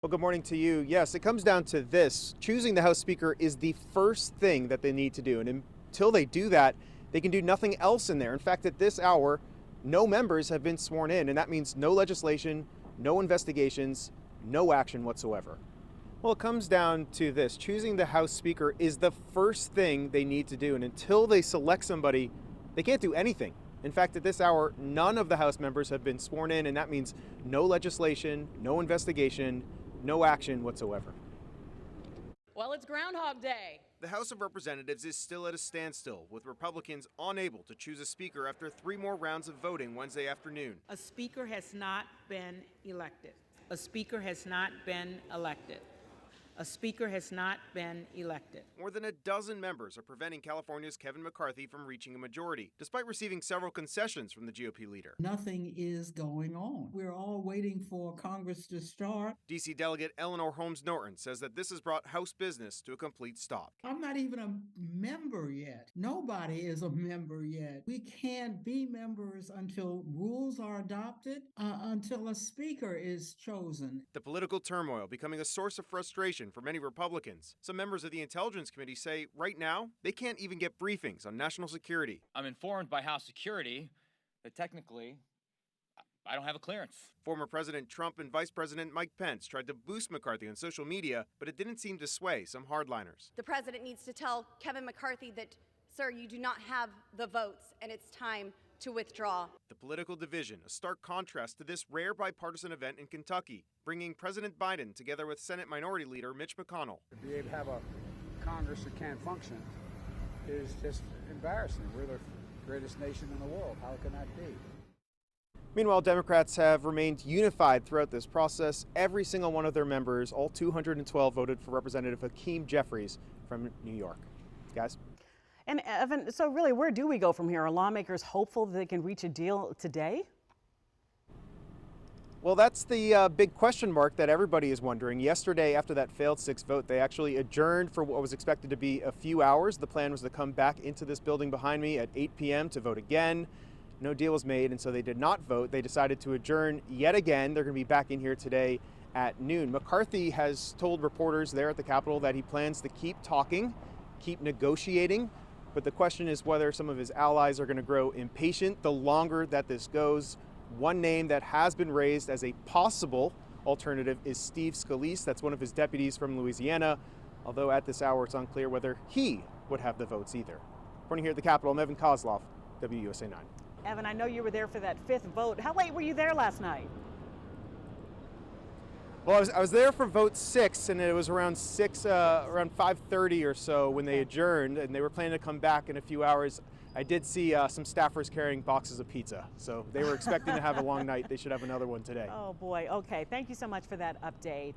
Well, good morning to you. Yes, it comes down to this. Choosing the House Speaker is the first thing that they need to do. And until they do that, they can do nothing else in there. In fact, at this hour, no members have been sworn in, and that means no legislation, no investigations, no action whatsoever. Well, it comes down to this. Choosing the House Speaker is the first thing they need to do. And until they select somebody, they can't do anything. In fact, at this hour, none of the House members have been sworn in, and that means no legislation, no investigation, no action whatsoever. Well, it's Groundhog Day. The House of Representatives is still at a standstill, with Republicans unable to choose a speaker after 3 more rounds of voting Wednesday afternoon. A speaker has not been elected. A speaker has not been elected. A speaker has not been elected. More than a dozen members are preventing California's Kevin McCarthy from reaching a majority, despite receiving several concessions from the GOP leader. Nothing is going on. We're all waiting for Congress to start. D.C. Delegate Eleanor Holmes Norton says that this has brought House business to a complete stop. I'm not even a member yet. Nobody is a member yet. We can't be members until rules are adopted, until a speaker is chosen. The political turmoil becoming a source of frustration for many Republicans. Some members of the Intelligence Committee say right now they can't even get briefings on national security. I'm informed by House Security that technically I don't have a clearance. Former President Trump and Vice President Mike Pence tried to boost McCarthy on social media, but it didn't seem to sway some hardliners. The president needs to tell Kevin McCarthy that, sir, you do not have the votes and it's time to withdraw. The political division, a stark contrast to this rare bipartisan event in Kentucky, bringing President Biden together with Senate Minority Leader Mitch McConnell. To be able to have a Congress that can't function is just embarrassing. We're the greatest nation in the world. How can that be? Meanwhile, Democrats have remained unified throughout this process. Every single one of their members, all 212, voted for Representative Hakeem Jeffries from New York. Guys? And Evan, so really, where do we go from here? Are lawmakers hopeful that they can reach a deal today? Well, that's the big question mark that everybody is wondering. Yesterday, after that failed 6th vote, they actually adjourned for what was expected to be a few hours. The plan was to come back into this building behind me at 8 p.m. to vote again. No deal was made, and so they did not vote. They decided to adjourn yet again. They're going to be back in here today at noon. McCarthy has told reporters there at the Capitol that he plans to keep talking, keep negotiating. But the question is whether some of his allies are going to grow impatient the longer that this goes. One name that has been raised as a possible alternative is Steve Scalise. That's one of his deputies from Louisiana, although at this hour it's unclear whether he would have the votes either. Reporting here at the Capitol, I'm Evan Koslof, WUSA 9. Evan, I know you were there for that 5th vote. How late were you there last night? Well, I was there for vote 6, and it was around 5:30 or so when they adjourned, and they were planning to come back in a few hours. I did see some staffers carrying boxes of pizza, so they were expecting to have a long night. They should have another one today. Oh boy, okay. Thank you so much for that update.